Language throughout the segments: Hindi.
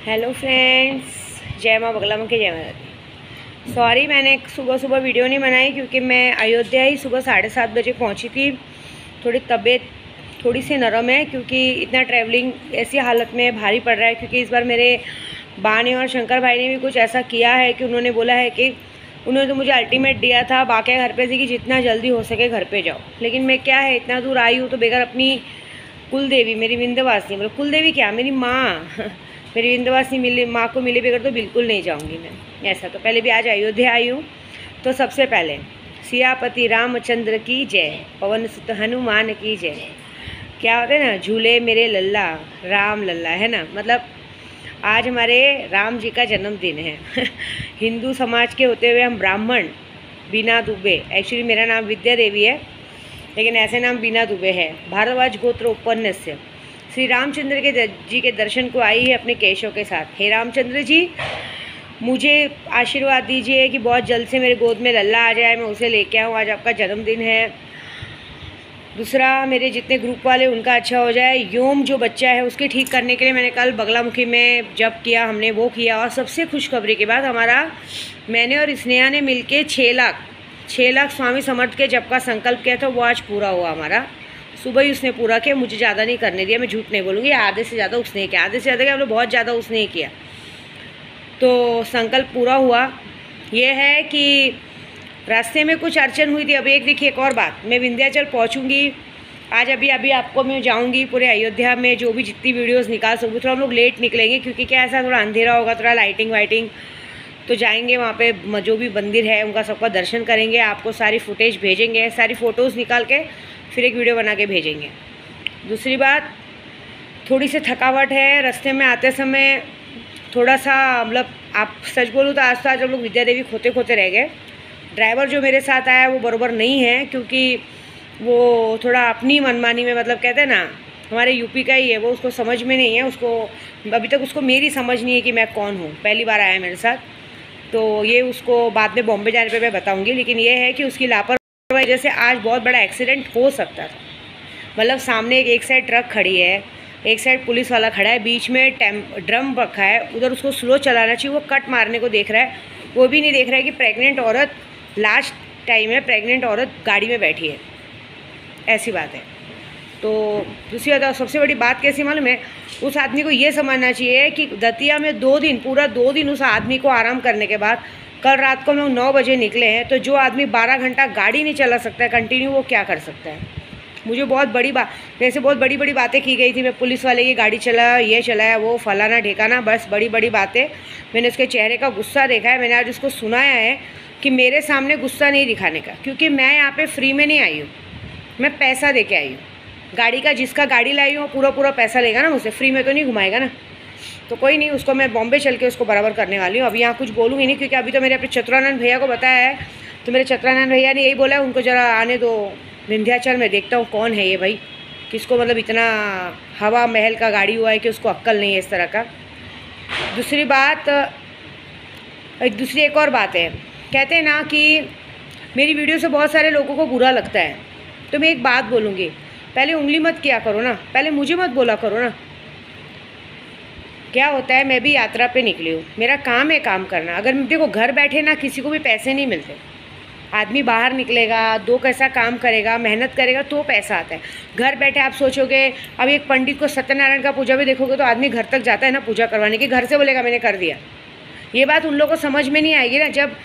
हेलो फ्रेंड्स, जय माँ बगला माँ की जय माता दी। सॉरी मैंने सुबह सुबह वीडियो नहीं बनाई क्योंकि मैं अयोध्या ही सुबह 7:30 बजे पहुँची थी। थोड़ी तबीयत थोड़ी सी नरम है क्योंकि इतना ट्रैवलिंग ऐसी हालत में भारी पड़ रहा है। क्योंकि इस बार मेरे बा ने और शंकर भाई ने भी कुछ ऐसा किया है कि उन्होंने बोला है कि उन्होंने तो मुझे अल्टीमेट दिया था बाकी घर पे से कि जितना जल्दी हो सके घर पे जाओ। लेकिन मैं क्या है इतना दूर आई हूँ तो बेकार अपनी कुल देवी मेरी विंध्यवासिनी मतलब कुल देवी क्या मेरी माँ मेरी विंध्यवासिनी मिली माँ को मिले बगैर तो बिल्कुल नहीं जाऊँगी मैं। ऐसा तो पहले भी आज अयोध्या आई हूँ तो सबसे पहले सियापति रामचंद्र की जय, पवन सुत हनुमान की जय। क्या होता है ना, झूले मेरे लल्ला राम लल्ला, है ना। मतलब आज हमारे राम जी का जन्मदिन है हिंदू समाज के होते हुए हम ब्राह्मण बीना दुबे, एक्चुअली मेरा नाम विद्या देवी है लेकिन ऐसे नाम बीना दुबे है, भारद्वाज गोत्र उपन्य से श्री रामचंद्र के जी के दर्शन को आई है अपने केशव के साथ। हे रामचंद्र जी, मुझे आशीर्वाद दीजिए कि बहुत जल्द से मेरे गोद में लल्ला आ जाए, मैं उसे लेके आऊँ। आज आपका जन्मदिन है। दूसरा, मेरे जितने ग्रुप वाले उनका अच्छा हो जाए। योम जो बच्चा है उसके ठीक करने के लिए मैंने कल बगलामुखी में जब किया हमने वो किया। और सबसे खुशखबरी के बाद हमारा मैंने और स्नेहा ने मिलके 6 लाख स्वामी समर्थ के जब का संकल्प किया था वो आज पूरा हुआ हमारा। सुबह ही उसने पूरा किया, मुझे ज़्यादा नहीं करने दिया, मैं झूठ नहीं बोलूँगी, आधे से ज़्यादा उसने किया, आधे से ज़्यादा क्या मतलब बहुत ज़्यादा उसने किया। तो संकल्प पूरा हुआ। ये है कि रास्ते में कुछ अड़चन हुई थी। अब एक देखिए एक और बात, मैं विंध्याचल पहुँचूँगी आज, अभी आपको मैं जाऊँगी पूरे अयोध्या में जो भी जितनी वीडियोज़ निकाल सकूँ। थोड़ा हम लोग लेट निकलेंगे क्योंकि क्या ऐसा थोड़ा अंधेरा होगा, थोड़ा लाइटिंग वाइटिंग, तो जाएंगे वहाँ पे जो भी मंदिर है उनका सबका दर्शन करेंगे। आपको सारी फुटेज भेजेंगे, सारी फ़ोटोज़ निकाल के फिर एक वीडियो बना के भेजेंगे। दूसरी बात, थोड़ी सी थकावट है रास्ते में आते समय, थोड़ा सा मतलब आप सच बोलूँ तो आज हम लोग विद्या देवी खोते खोते रह गए। ड्राइवर जो मेरे साथ आया वो बराबर नहीं है क्योंकि वो थोड़ा अपनी मनमानी में, मतलब कहते हैं ना हमारे यूपी का ही है वो, उसको समझ में नहीं है, उसको अभी तक उसको मेरी समझ नहीं है कि मैं कौन हूँ, पहली बार आया मेरे साथ। तो ये उसको बाद में बॉम्बे जाने पे मैं बताऊंगी। लेकिन ये है कि उसकी लापरवाही वजह से आज बहुत बड़ा एक्सीडेंट हो सकता था। मतलब सामने एक साइड ट्रक खड़ी है, एक साइड पुलिस वाला खड़ा है, बीच में ड्रम रखा है, उधर उसको स्लो चलाना चाहिए, वो कट मारने को देख रहा है। वो भी नहीं देख रहा है कि प्रेग्नेंट औरत, लास्ट टाइम है, प्रेग्नेंट औरत गाड़ी में बैठी है, ऐसी बात है। तो दूसरी बात, सबसे बड़ी बात कैसी मालूम है, उस आदमी को ये समझना चाहिए कि दतिया में पूरा 2 दिन उस आदमी को आराम करने के बाद, कल रात को हम लोग 9 बजे निकले हैं, तो जो आदमी 12 घंटा गाड़ी नहीं चला सकता है कंटिन्यू, वो क्या कर सकता है। मुझे बहुत बड़ी बात, वैसे बहुत बड़ी बड़ी बातें की गई थी, मैं पुलिस वाले की गाड़ी चलाया, ये चलाया, वो फलाना ठेकाना, बस बड़ी बड़ी बातें। मैंने उसके चेहरे का गुस्सा देखा है, मैंने आज उसको सुनाया है कि मेरे सामने गुस्सा नहीं दिखाने का, क्योंकि मैं यहाँ पर फ्री में नहीं आई हूँ, मैं पैसा दे के आई हूँ। गाड़ी का जिसका गाड़ी लाई हूँ पूरा पैसा लेगा ना मुझसे, फ्री में तो नहीं घुमाएगा ना। तो कोई नहीं, उसको मैं बॉम्बे चल के उसको बराबर करने वाली हूँ। अभी यहाँ कुछ बोलूँगी नहीं क्योंकि अभी तो मेरे अपने चतुरानंद भैया को बताया है, तो मेरे चतुरानंद भैया ने यही बोला है उनको ज़रा आने दो विंध्याचल में, देखता हूँ कौन है ये भाई, किसको मतलब इतना हवा महल का गाड़ी हुआ है कि उसको अक्ल नहीं है इस तरह का। दूसरी बात, दूसरी एक और बात है, कहते हैं ना कि मेरी वीडियो से बहुत सारे लोगों को बुरा लगता है, तो मैं एक बात बोलूँगी, पहले उंगली मत किया करो ना, पहले मुझे मत बोला करो ना। क्या होता है, मैं भी यात्रा पे निकली हूँ, मेरा काम है काम करना। अगर देखो घर बैठे ना किसी को भी पैसे नहीं मिलते, आदमी बाहर निकलेगा, 2 कैसा काम करेगा, मेहनत करेगा तो पैसा आता है। घर बैठे आप सोचोगे, अब एक पंडित को सत्यनारायण का पूजा भी देखोगे तो आदमी घर तक जाता है ना पूजा करवाने की, घर से बोलेगा मैंने कर दिया। ये बात उन लोगों को समझ में नहीं आएगी ना, जब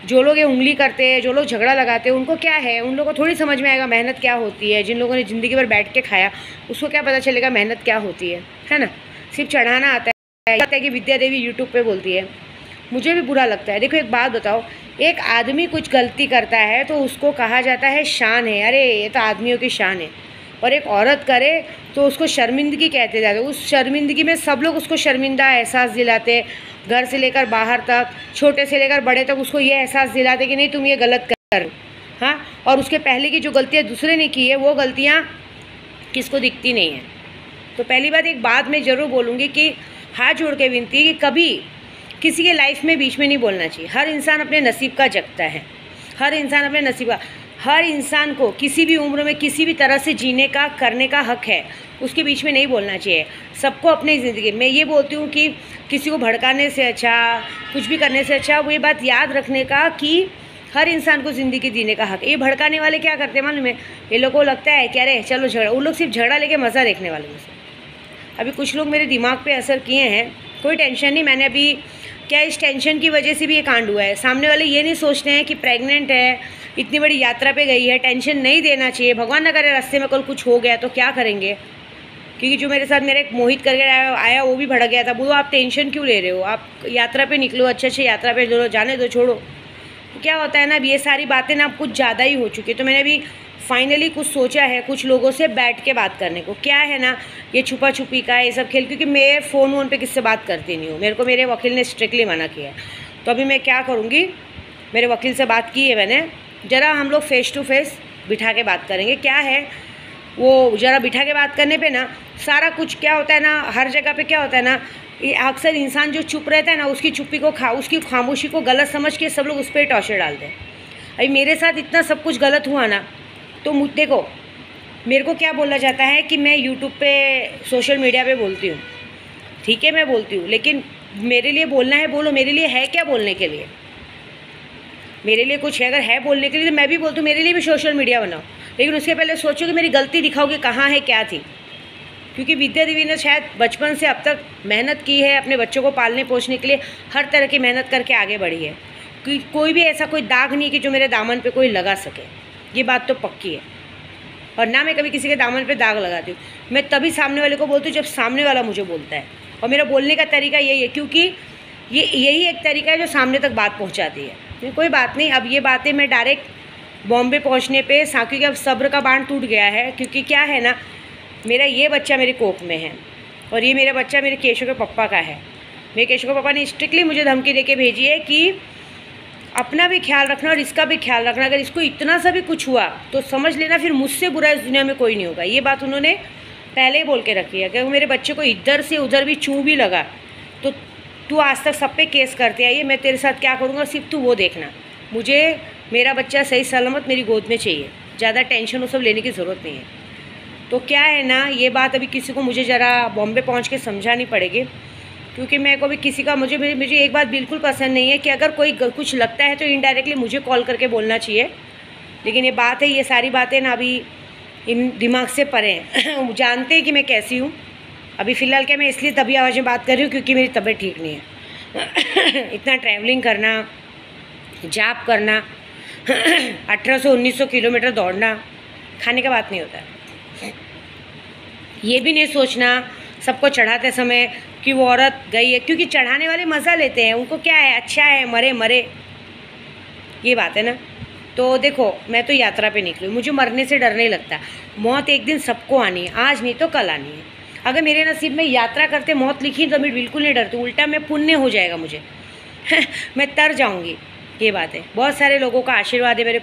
जो लोग ये उंगली करते हैं, जो लोग झगड़ा लगाते हैं, उनको क्या है, उन लोगों को थोड़ी समझ में आएगा मेहनत क्या होती है। जिन लोगों ने ज़िंदगी भर बैठ के खाया उसको क्या पता चलेगा मेहनत क्या होती है ना। सिर्फ चढ़ाना आता है कि विद्या देवी यूट्यूब पे बोलती है, मुझे भी बुरा लगता है। देखो एक बात बताओ, एक आदमी कुछ गलती करता है तो उसको कहा जाता है शान है, अरे ये तो आदमियों की शान है। और एक औरत करे तो उसको शर्मिंदगी कहते जाते, उस शर्मिंदगी में सब लोग उसको शर्मिंदा एहसास दिलाते, घर से लेकर बाहर तक, छोटे से लेकर बड़े तक उसको ये एहसास दिलाते कि नहीं तुम ये गलत कर रहे हो। हाँ, और उसके पहले की जो गलतियाँ दूसरे ने की है वो गलतियाँ किसको दिखती नहीं है। तो पहली बात, एक बात मैं ज़रूर बोलूँगी कि हाथ जोड़ के विनती कि कभी किसी के लाइफ में बीच में नहीं बोलना चाहिए। हर इंसान अपने नसीब का जगता है, हर इंसान अपने नसीब का, हर इंसान को किसी भी उम्र में किसी भी तरह से जीने का करने का हक है, उसके बीच में नहीं बोलना चाहिए। सबको अपनी ज़िंदगी, मैं ये बोलती हूँ कि किसी को भड़काने से अच्छा, कुछ भी करने से अच्छा वो ये बात याद रखने का कि हर इंसान को ज़िंदगी जीने का हक है। ये भड़काने वाले क्या करते हैं मालूम है, ये लोगों को लगता है कि अरे चलो झगड़ा, उन लोग सिर्फ झगड़ा लेके मज़ा देखने वाले में से। अभी कुछ लोग मेरे दिमाग पे असर किए हैं, कोई टेंशन नहीं, मैंने अभी क्या इस टेंशन की वजह से भी ये कांड हुआ है। सामने वाले ये नहीं सोचते हैं कि प्रेग्नेंट है, इतनी बड़ी यात्रा पे गई है, टेंशन नहीं देना चाहिए। भगवान ना करे रास्ते में कल कुछ हो गया तो क्या करेंगे, क्योंकि जो मेरे साथ मेरा एक मोहित करके आया वो भी भड़क गया था। बोलो आप टेंशन क्यों ले रहे हो, आप यात्रा पे निकलो, अच्छे यात्रा पे जो जाने दो, छोड़ो। तो क्या होता है ना, अब ये सारी बातें ना अब कुछ ज़्यादा ही हो चुकी है। तो मैंने अभी फाइनली कुछ सोचा है कुछ लोगों से बैठ के बात करने को। क्या है ना, ये छुपा छुपी का ये सब खेल, क्योंकि मैं फ़ोन वोन पे किससे बात करती नहीं हूँ, मेरे को मेरे वकील ने स्ट्रिक्टली मना किया है। तो अभी मैं क्या करूँगी, मेरे वकील से बात की है मैंने, ज़रा हम लोग फेस टू फेस बिठा के बात करेंगे। क्या है वो ज़रा बिठा के बात करने पे ना सारा कुछ क्या होता है ना, हर जगह पे क्या होता है ना, ये अक्सर इंसान जो चुप रहता है ना, उसकी चुप्पी को उसकी खामोशी को गलत समझ के सब लोग उस पर टॉर्चर डालते हैं। अभी मेरे साथ इतना सब कुछ गलत हुआ ना, तो देखो मेरे को क्या बोला जाता है कि मैं यूट्यूब पे सोशल मीडिया पे बोलती हूँ, ठीक है मैं बोलती हूँ, लेकिन मेरे लिए बोलना है बोलो, मेरे लिए है क्या बोलने के लिए, मेरे लिए कुछ है अगर है बोलने के लिए तो मैं भी बोलती हूँ, मेरे लिए भी सोशल मीडिया बनाओ, लेकिन उसके पहले सोचो कि मेरी गलती दिखाओगे कहाँ है क्या थी। क्योंकि विद्या देवी ने शायद बचपन से अब तक मेहनत की है अपने बच्चों को पालने पोसने के लिए, हर तरह की मेहनत करके आगे बढ़ी है। कोई भी ऐसा कोई दाग नहीं कि जो मेरे दामन पे कोई लगा सके, ये बात तो पक्की है। और ना मैं कभी किसी के दामन पे दाग लगाती हूँ, मैं तभी सामने वाले को बोलती हूँ जब सामने वाला मुझे बोलता है। और मेरा बोलने का तरीका यही है, क्योंकि यही एक तरीका है जो सामने तक बात पहुँचाती है। कोई बात नहीं, अब ये बातें मैं डायरेक्ट बॉम्बे पहुँचने पर क्योंकि अब सब्र का बांध टूट गया है। क्योंकि क्या है ना, मेरा ये बच्चा मेरे कोख में है और ये मेरा बच्चा मेरे केशव के पप्पा का है। मेरे केशव के पापा ने स्ट्रिक्टली मुझे धमकी देके भेजी है कि अपना भी ख्याल रखना और इसका भी ख्याल रखना, अगर इसको इतना सा भी कुछ हुआ तो समझ लेना फिर मुझसे बुरा इस दुनिया में कोई नहीं होगा। ये बात उन्होंने पहले ही बोल के रखी है कि मेरे बच्चे को इधर से उधर भी चूँ भी लगा तो तू आज तक सब पे केस करते आई है, मैं तेरे साथ क्या करूँगा सिर्फ तू वो देखना। मुझे मेरा बच्चा सही सलामत मेरी गोद में चाहिए, ज़्यादा टेंशन वो सब लेने की ज़रूरत नहीं है। तो क्या है ना, ये बात अभी किसी को मुझे ज़रा बॉम्बे पहुंच के समझानी पड़ेगी, क्योंकि मेरे को भी किसी का मुझे एक बात बिल्कुल पसंद नहीं है कि अगर कोई कुछ लगता है तो इनडायरेक्टली मुझे कॉल करके बोलना चाहिए। लेकिन ये बात है, ये सारी बातें ना अभी इन दिमाग से परे हैं। जानते हैं कि मैं कैसी हूँ। अभी फ़िलहाल क्या मैं इसलिए तभी आवाज़ में बात कर रही हूँ क्योंकि मेरी तबीयत ठीक नहीं है। इतना ट्रैवलिंग करना, जॉब करना, 1800-1900 किलोमीटर दौड़ना खाने का बात नहीं होता है। ये भी नहीं सोचना सबको चढ़ाते समय कि वो औरत गई है, क्योंकि चढ़ाने वाले मज़ा लेते हैं, उनको क्या है अच्छा है मरे मरे, ये बात है ना। तो देखो मैं तो यात्रा पे निकली, मुझे मरने से डर नहीं लगता। मौत एक दिन सबको आनी है, आज नहीं तो कल आनी है। अगर मेरे नसीब में यात्रा करते मौत लिखी तो मैं बिल्कुल नहीं डरती, उल्टा मैं पुण्य हो जाएगा मुझे। मैं तर जाऊँगी, ये बात है। बहुत सारे लोगों का आशीर्वाद है मेरे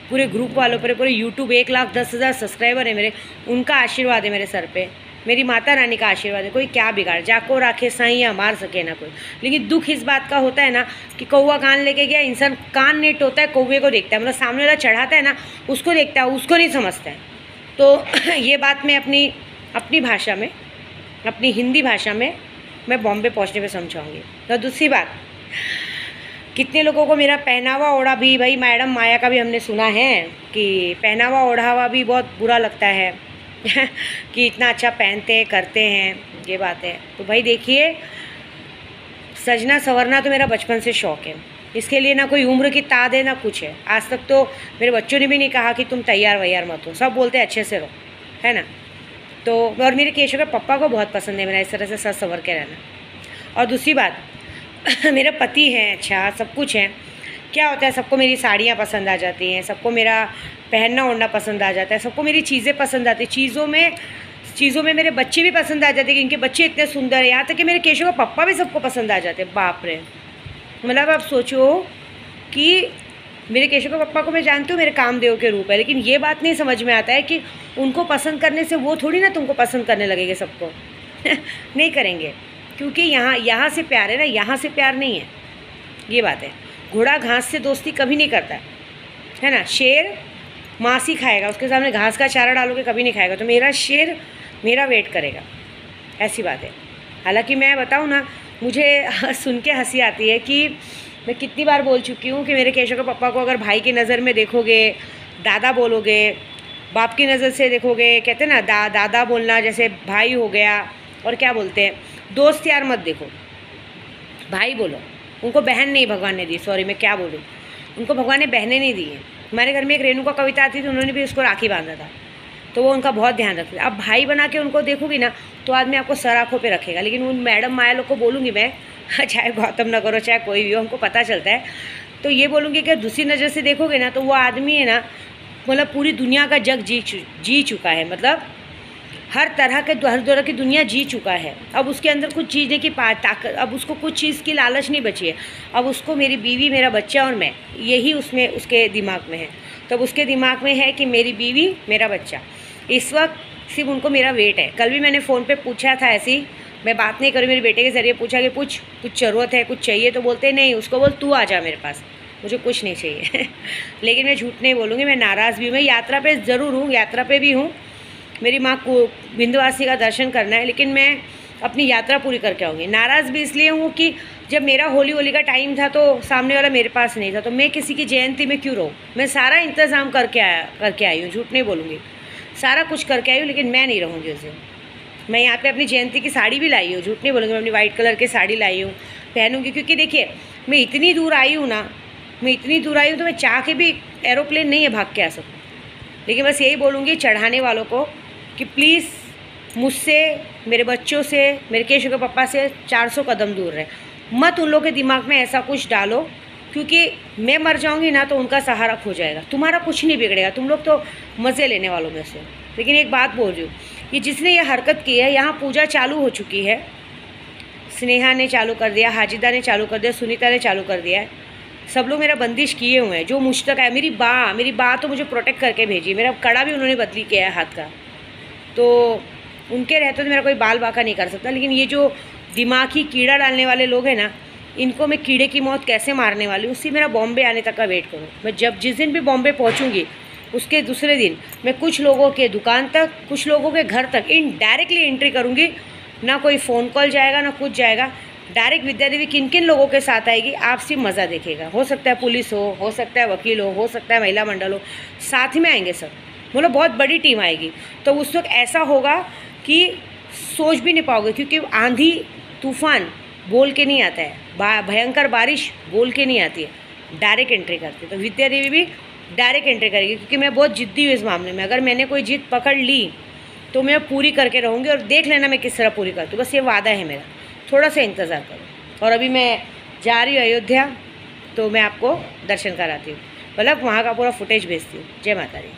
पूरे ग्रुप वालों पर, पूरे यूट्यूब 1,10,000 सब्सक्राइबर है मेरे, उनका आशीर्वाद है मेरे सर पे, मेरी माता रानी का आशीर्वाद है। कोई क्या बिगाड़, जाको राखे साईं या मार सके ना कोई। लेकिन दुख इस बात का होता है ना कि कौवा कान लेके गया, इंसान कान नेट होता है, कौवे को देखता है, मतलब सामने वाला चढ़ाता है ना उसको देखता है, उसको नहीं समझता है। तो ये बात मैं अपनी भाषा में, अपनी हिंदी भाषा में मैं बॉम्बे पहुँचने पर समझाऊँगी। तो दूसरी बात, कितने लोगों को मेरा पहनावा ओढ़ा भी, भाई मैडम माया का भी हमने सुना है कि पहनावा ओढ़ावा भी बहुत बुरा लगता है कि इतना अच्छा पहनते करते हैं, ये बात है। तो भाई देखिए, सजना संवरना तो मेरा बचपन से शौक़ है, इसके लिए ना कोई उम्र की ताद है ना कुछ है। आज तक तो मेरे बच्चों ने भी नहीं कहा कि तुम तैयार वैयार मत हो, सब बोलते हैं अच्छे से रहो, है ना। तो और मेरे केशव के पप्पा को बहुत पसंद है मेरा इस तरह से सज संवर के रहना। और दूसरी बात, मेरे पति हैं, अच्छा सब कुछ है। क्या होता है, सबको मेरी साड़ियाँ पसंद आ जाती हैं, सबको मेरा पहनना ओढ़ना पसंद आ जाता है, सबको मेरी चीज़ें पसंद आती हैं। चीज़ों में मेरे बच्चे भी पसंद आ जाते हैं कि इनके बच्चे इतने सुंदर हैं। यहाँ तक कि मेरे केशव का पप्पा भी सबको पसंद आ जाते हैं। बाप रे, मतलब आप सोचो कि मेरे केशव का पप्पा को मैं जानती हूँ मेरे कामदेव के रूप है, लेकिन ये बात नहीं समझ में आता है कि उनको पसंद करने से वो थोड़ी ना तुमको पसंद करने लगेंगे सबको। नहीं करेंगे, क्योंकि यहाँ से प्यार है ना, यहाँ से प्यार नहीं है, ये बात है। घोड़ा घास से दोस्ती कभी नहीं करता है ना। शेर मांस ही खाएगा, उसके सामने घास का चारा डालोगे कभी नहीं खाएगा। तो मेरा शेर मेरा वेट करेगा, ऐसी बात है। हालांकि मैं बताऊँ ना, मुझे सुन के हंसी आती है कि मैं कितनी बार बोल चुकी हूँ कि मेरे केशव के पापा को अगर भाई की नज़र में देखोगे, दादा बोलोगे, बाप की नज़र से देखोगे, कहते हैं ना दादा बोलना जैसे भाई हो गया, और क्या बोलते हैं, दोस्त यार मत देखो, भाई बोलो। उनको बहन नहीं भगवान ने दी, सॉरी मैं क्या बोलूँ, उनको भगवान ने बहनें नहीं दी हैं। हमारे घर में एक रेणुका कविता आती थी, उन्होंने भी उसको राखी बांधा था, तो वो उनका बहुत ध्यान रखते थे। अब भाई बना के उनको देखोगी ना तो आदमी आपको सर आँखों पे रखेगा। लेकिन उन मैडम माया लोग को बोलूँगी मैं, चाहे गौतम नगर हो चाहे कोई भी हो, हमको पता चलता है, तो ये बोलूँगी कि दूसरी नज़र से देखोगे ना तो वो आदमी है ना, मतलब पूरी दुनिया का जग जी चुका है, मतलब हर तरह की दुनिया जी चुका है। अब उसके अंदर कुछ चीज़ें की ताकत, अब उसको कुछ चीज़ की लालच नहीं बची है। अब उसको मेरी बीवी, मेरा बच्चा और मैं, यही उसमें उसके दिमाग में है। तब उसके दिमाग में है कि मेरी बीवी, मेरा बच्चा। इस वक्त सिर्फ उनको मेरा वेट है। कल भी मैंने फ़ोन पे पूछा था, ऐसी मैं बात नहीं करूँ, मेरे बेटे के ज़रिए पूछा कि कुछ ज़रूरत है, कुछ चाहिए, तो बोलते नहीं, उसको बोल तू आ जा मेरे पास, मुझे कुछ नहीं चाहिए। लेकिन मैं झूठ नहीं बोलूँगी, मैं नाराज़ भी हूँ। मैं यात्रा पे ज़रूर हूँ, यात्रा पे भी हूँ, मेरी माँ को विंध्यवासी का दर्शन करना है, लेकिन मैं अपनी यात्रा पूरी करके आऊँगी। नाराज़ भी इसलिए हूँ कि जब मेरा होली का टाइम था तो सामने वाला मेरे पास नहीं था, तो मैं किसी की जयंती में क्यों रहूँ। मैं सारा इंतज़ाम करके आई हूँ, झूठ नहीं बोलूँगी, सारा कुछ करके आई हूँ, लेकिन मैं नहीं रहूँगी उस दिन। मैं यहाँ पे अपनी जयंती की साड़ी भी लाई हूँ, झूठ नहीं बोलूँगी, मैं अपनी वाइट कलर की साड़ी लाई हूँ, पहनूँगी। क्योंकि देखिए मैं इतनी दूर आई हूँ ना, तो मैं चाह के भी एरोप्लेन नहीं है भाग के आ सकूँ। लेकिन बस यही बोलूँगी चढ़ाने वालों को कि प्लीज़ मुझसे, मेरे बच्चों से, मेरे केशव के पापा से 400 कदम दूर रहे। मत उन लोगों के दिमाग में ऐसा कुछ डालो, क्योंकि मैं मर जाऊंगी ना तो उनका सहारा खो जाएगा, तुम्हारा कुछ नहीं बिगड़ेगा, तुम लोग तो मज़े लेने वालों में से। लेकिन एक बात बोल रही हूँ कि जिसने ये हरकत की है, यहाँ पूजा चालू हो चुकी है, स्नेहा ने चालू कर दिया, हाजिदा ने चालू कर दिया, सुनीता ने चालू कर दिया है, सब लोग मेरा बंदिश किए हुए हैं। जो मुझ तक है, मेरी बा तो मुझे प्रोटेक्ट करके भेजी, मेरा कड़ा भी उन्होंने बदली किया है हाथ का, तो उनके रहते तो मेरा कोई बाल बाका नहीं कर सकता। लेकिन ये जो दिमागी कीड़ा डालने वाले लोग हैं ना, इनको मैं कीड़े की मौत कैसे मारने वाली हूँ, उससे मेरा बॉम्बे आने तक का वेट करूँ। मैं जिस दिन भी बॉम्बे पहुँचूँगी उसके दूसरे दिन मैं कुछ लोगों के दुकान तक, कुछ लोगों के घर तक इनडायरेक्टली एंट्री करूँगी। ना कोई फ़ोन कॉल जाएगा, ना कुछ जाएगा, डायरेक्ट विद्या देवी किन किन लोगों के साथ आएगी, आप सिर्फ मज़ा देखिएगा। हो सकता है पुलिस हो सकता है वकील हो सकता है महिला मंडल हो, साथ ही में आएंगे सब, मतलब बहुत बड़ी टीम आएगी। तो उस वक्त ऐसा होगा कि सोच भी नहीं पाओगे, क्योंकि आंधी तूफान बोल के नहीं आता है, भयंकर बारिश बोल के नहीं आती है, डायरेक्ट एंट्री करती है। तो विद्या देवी भी डायरेक्ट एंट्री करेगी, क्योंकि मैं बहुत जिद्दी हूँ इस मामले में। अगर मैंने कोई जिद पकड़ ली तो मैं पूरी करके रहूँगी, और देख लेना मैं किस तरह पूरी करती हूँ, बस ये वादा है मेरा। थोड़ा सा इंतज़ार करो। और अभी मैं जा रही हूँ अयोध्या, तो मैं आपको दर्शन कराती हूँ, मतलब वहाँ का पूरा फुटेज भेजती हूँ। जय माता दी।